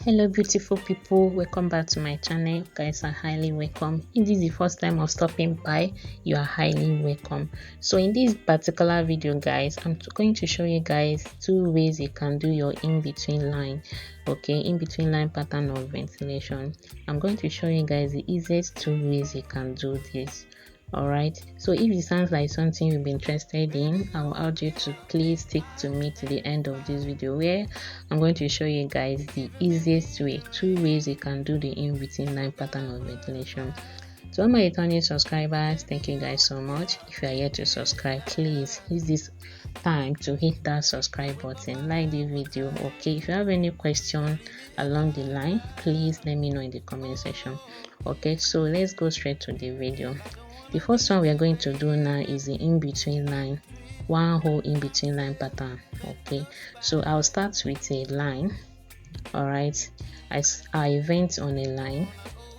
Hello beautiful people, welcome back to my channel. You guys are highly welcome. If this is the first time of stopping by, you are highly welcome. So in this particular video guys, I'm going to show you guys two ways you can do your in-between line. Okay, in-between line pattern of ventilation. I'm going to show you guys the easiest two ways you can do this. Alright, so if it sounds like something you'll be interested in, I will urge you to please stick to me to the end of this video, where I'm going to show you guys the easiest way, two ways you can do the in-between line pattern of ventilation. To all my returning subscribers, thank you guys so much. If you are yet to subscribe, please use this time to hit that subscribe button, like the video. Okay, if you have any question along the line, please let me know in the comment section. Okay, so let's go straight to the video. The first one we are going to do now is the in-between line, one whole in-between line pattern. Okay, so I'll start with a line. All right, I vent on a line.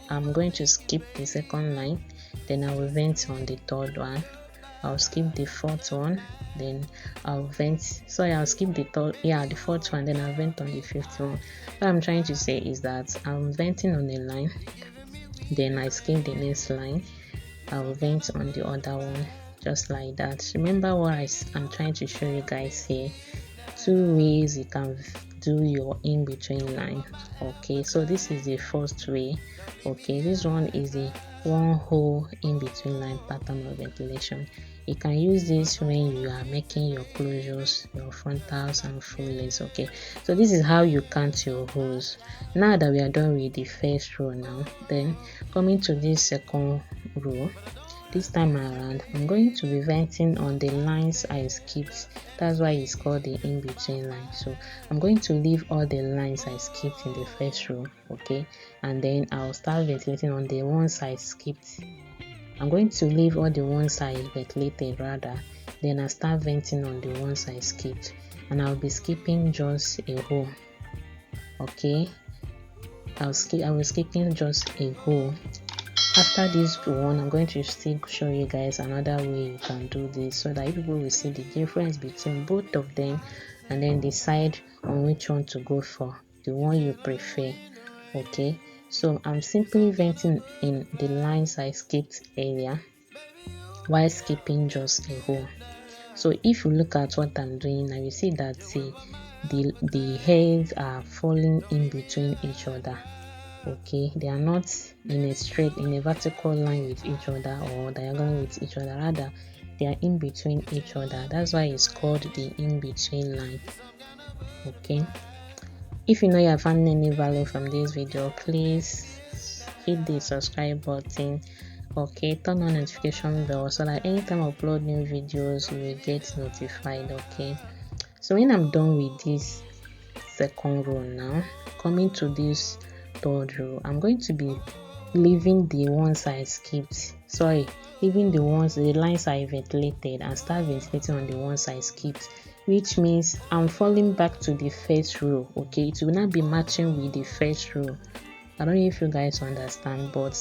I'm going to skip the second line, then I will vent on the third one. I'll skip the fourth one, then I'll skip the fourth one, then I'll vent on the fifth one. What I'm trying to say is that I'm venting on a line, then I skip the next line, I'll vent on the other one, just like that. Remember what I'm trying to show you guys here, two ways you can do your in-between line. Okay, so this is the first way. Okay, this one is the one whole in-between line pattern of ventilation. You can use this when you are making your closures, your frontals and full lace. Okay, so this is how you count your holes. Now that we are done with the first row, now then coming to this second row, this time around I'm going to be venting on the lines I skipped. That's why it's called the in-between line. So I'm going to leave all the lines I skipped in the first row, okay, and then I'll start ventilating on the ones I skipped. I'm going to leave all the ones I ventilated rather, then I start venting on the ones I skipped, and I'll be skipping just a hole. Okay, I will skipping just a hole. After this one, I'm going to still show you guys another way you can do this, so that people will see the difference between both of them and then decide on which one to go for, the one you prefer. Okay, so I'm simply venting in the lines I skipped earlier while skipping just a hole. So if you look at what I'm doing now, you see that the hairs are falling in between each other. Okay, they are not in a vertical line with each other or diagonal with each other, rather they are in between each other. That's why it's called the in-between line. Okay, if you know you have found any value from this video, please hit the subscribe button. Okay, turn on notification bell so that anytime I upload new videos you will get notified. Okay, so when I'm done with this second row, now coming to this third row, I'm going to be leaving the ones I skipped, leaving the lines I ventilated, and start ventilating on the ones I skipped, which means I'm falling back to the first row. Okay, it will not be matching with the first row. I don't know if you guys understand, but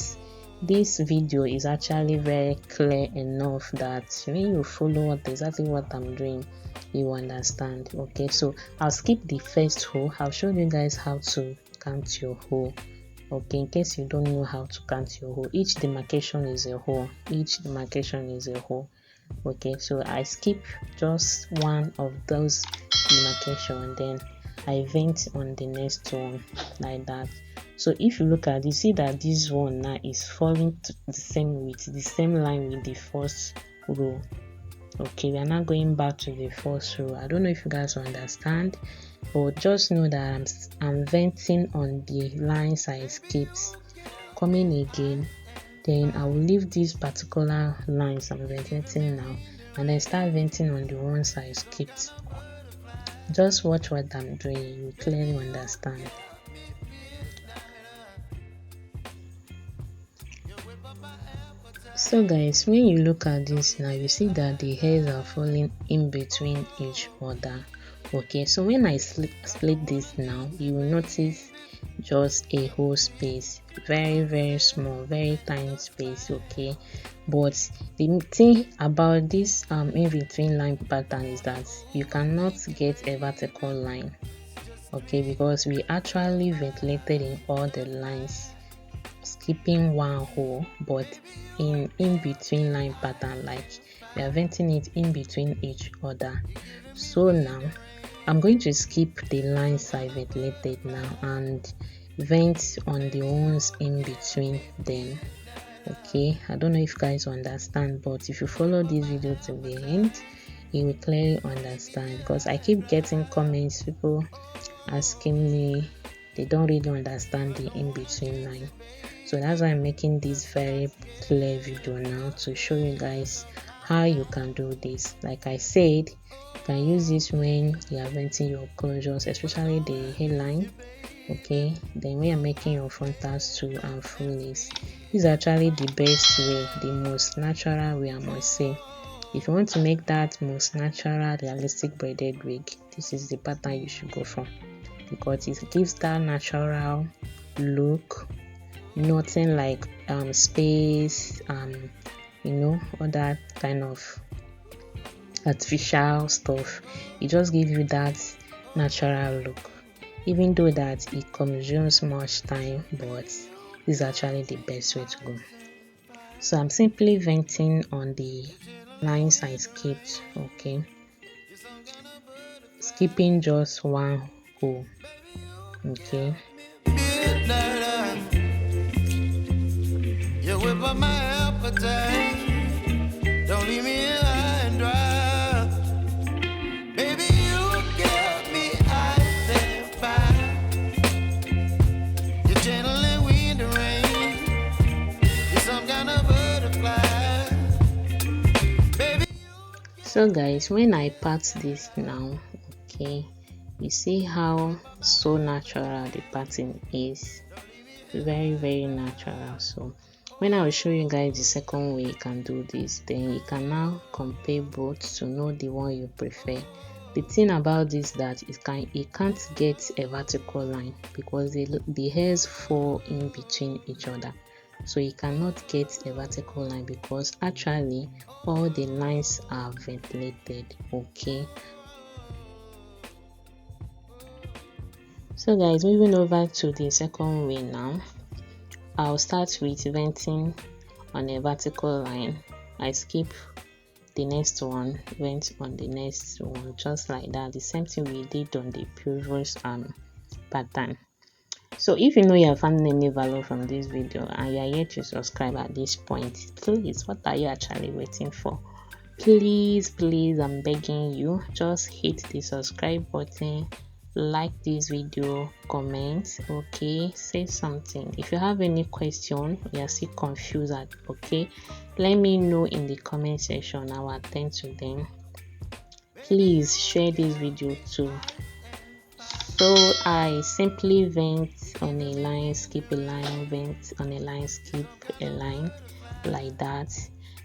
this video is actually very clear enough that when you follow exactly what I'm doing, you understand. Okay, so I'll skip the first hole. I'll show you guys how to count your hole. Okay, in case you don't know how to count your hole, each demarcation is a hole. Okay, so I skip just one of those demarcation, then I vent on the next one, like that. So if you look at this, see that this one now is falling to the same line with the first row. Okay, we are now going back to the first row. I don't know if you guys understand, but just know that I'm venting on the lines I skipped. Coming again, then I will leave these particular lines I'm ventilating now, and then start venting on the ones I skipped. Just watch what I'm doing, you will clearly understand. So guys, when you look at this now, you see that the hairs are falling in between each other. Okay, so when I split this now, you will notice just a whole space, very small, very tiny space. Okay, but the thing about this in between line pattern is that you cannot get a vertical line. okay, because we actually ventilated in all the lines, skipping one hole, but in between line pattern, like we are venting it in between each other. So now I'm going to skip the lines I ventilated now and vent on the ones in between them. Okay, I don't know if guys understand, but if you follow this video to the end, you will clearly understand, because I keep getting comments, people asking me they don't really understand the in-between line. So that's why I'm making this very clear video now to show you guys how you can do this. Like I said, you can use this when you are venting your closures, especially the hairline. Okay, then when you're making your frontals too and full lace, this is actually the best way, the most natural way, I must say. If you want to make that most natural realistic braided wig, this is the pattern you should go for, because it gives that natural look, nothing like space, you know, all that kind of artificial stuff. It just gives you that natural look, even though that it consumes much time, but this is actually the best way to go. So I'm simply venting on the lines I skipped, okay, skipping just one hole, okay. You whip up my appetite, don't leave me high and dry. Baby, you get me out there fire. You're channeling wind and rain. You're some kind of butterfly. Baby. So guys, when I part this now, okay, you see how so natural the pattern is. Very natural. So when I will show you guys the second way you can do this, then you can now compare both to know the one you prefer. The thing about this that it can't get a vertical line because the hairs fall in between each other, so you cannot get a vertical line because actually all the lines are ventilated, okay. So guys, moving over to the second way now, I'll start with venting on a vertical line. I skip the next one, vent on the next one, just like that, the same thing we did on the previous pattern. So if you know you are finding any value from this video and you are yet to subscribe at this point, please, what are you actually waiting for? Please, I'm begging you, just hit the subscribe button, like this video, comment, okay, say something. If you have any question, you are still confused at, okay, let me know in the comment section. I will attend to them. Please share this video too. So I simply vent on a line, skip a line, vent on a line, skip a line, like that.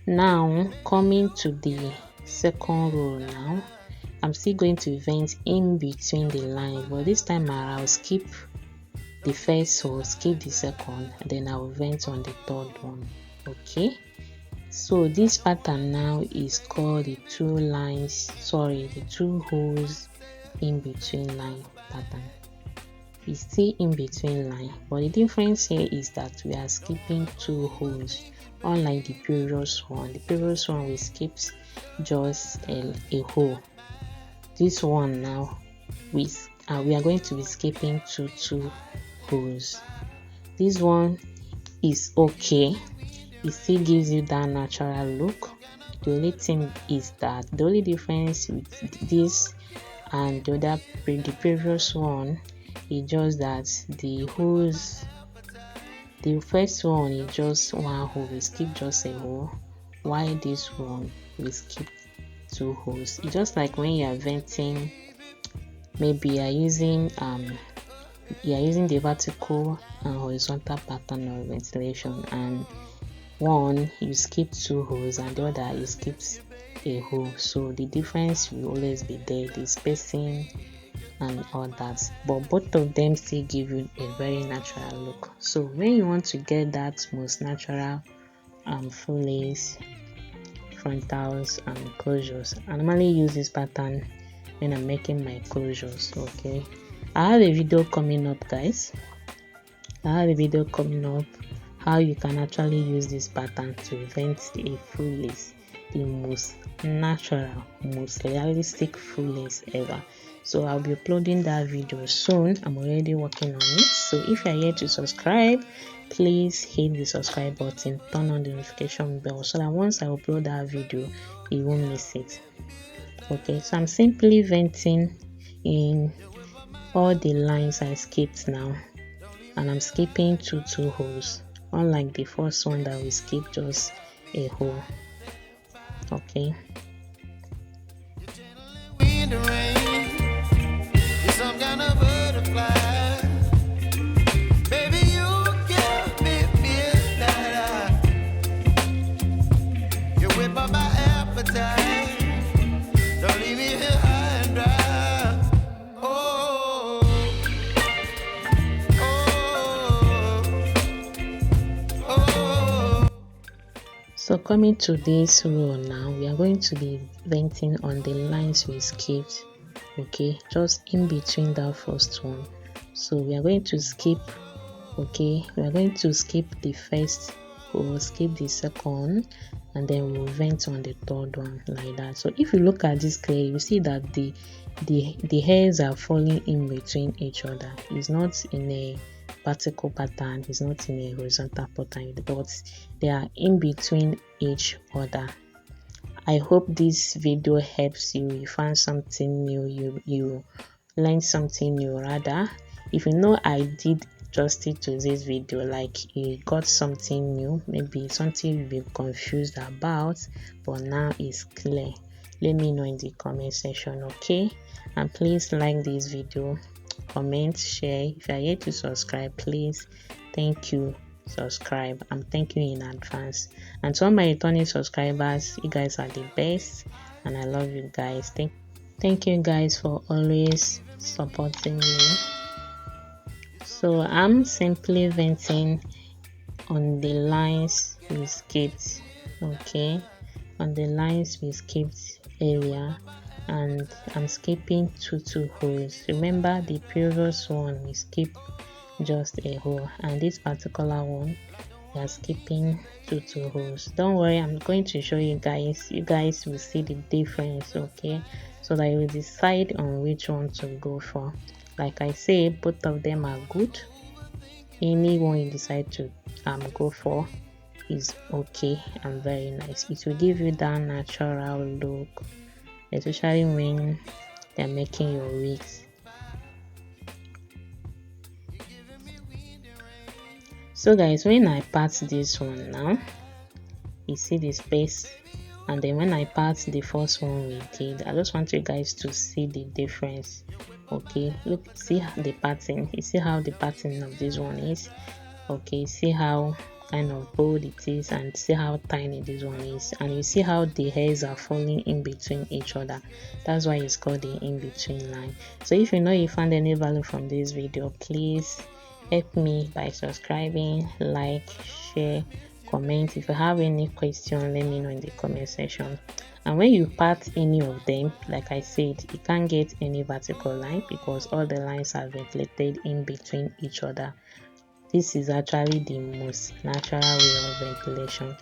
Now coming to the second row now, I'm still going to vent in between the lines, but this time around I'll skip the first row, skip the second, and then I'll vent on the third one, okay. So this pattern now is called the the two holes in between line pattern. It's still in between line, but the difference here is that we are skipping two holes, unlike the previous one. The previous one we skipped just a hole. This one now we are going to be skipping two holes. This one is okay, it still gives you that natural look. The only thing is that the only difference with this and the previous one is just that the holes, the first one is just one hole, we skip just a hole, while this one we skip two holes. It's just like when you are venting, maybe you are using the vertical and horizontal pattern of ventilation, and one you skip two holes and the other you skip a hole. So the difference will always be there, the spacing and all that, but both of them still give you a very natural look. So when you want to get that most natural full lace, frontals and closures, I normally use this pattern when I'm making my closures, okay. I have a video coming up, guys. I have a video coming up how you can actually use this pattern to vent a full lace, the most natural, most realistic full lace ever. So I'll be uploading that video soon. I'm already working on it. So if you're here to subscribe, please hit the subscribe button, turn on the notification bell so that once I upload that video, you won't miss it. Okay, so I'm simply venting in all the lines I skipped now, and I'm skipping two holes, unlike the first one that we skipped just a hole. Okay, so coming to this row now, we are going to be venting on the lines we skipped. Okay, just in between that first one. So we are going to skip, okay, we are going to skip the first, we'll skip the second, and then we'll vent on the third one like that. So if you look at this clearly, you see that the hairs are falling in between each other. It's not in a vertical pattern, it's not in a horizontal pattern, but they are in between each other. I hope this video helps you. You found something new, you learned something new rather. If you know I did justice to this video, like you got something new, maybe something you've been confused about but now it's clear, let me know in the comment section. Okay, and please like this video, comment, share. If you are here to subscribe, please, thank you, subscribe. I'm thanking you in advance. And to all my returning subscribers, you guys are the best and I love you guys. Thank you guys for always supporting me. So I'm simply venting on the lines we skipped, okay, on the lines we skipped earlier, and I'm skipping two holes. Remember the previous one we skipped just a hole, and this particular one we are skipping two holes. Don't worry, I'm going to show you guys. You guys will see the difference, okay, so that you will decide on which one to go for. Like I say, both of them are good. Any one you decide to go for is okay and very nice. It will give you that natural look, especially when they're making your wigs. So guys, when I part this one now, you see the space, and then when I part the first one we did, I just want you guys to see the difference. Okay, look, see the pattern, you see how the pattern of this one is. Okay, see how kind of bold it is, and see how tiny this one is, and you see how the hairs are falling in between each other. That's why it's called the in-between line. So if you know you found any value from this video, please help me by subscribing, like, share, comment. If you have any question, let me know in the comment section. And when you part any of them, like I said, you can't get any vertical line because all the lines are ventilated in between each other. This is actually the most natural way of ventilation.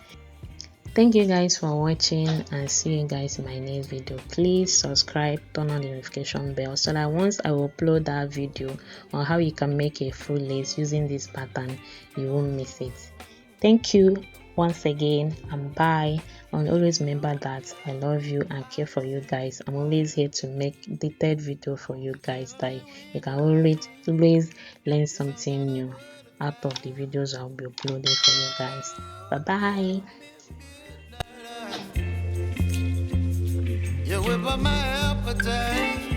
Thank you guys for watching, and see you guys in my next video. Please subscribe, turn on the notification bell so that once I will upload that video on how you can make a full lace using this pattern, you won't miss it. Thank you once again, and bye. And always remember that I love you and care for you guys. I'm always here to make the third video for you guys, that you can always learn something new out of the videos I'll be uploading for you guys. Bye bye. You whip up my appetite.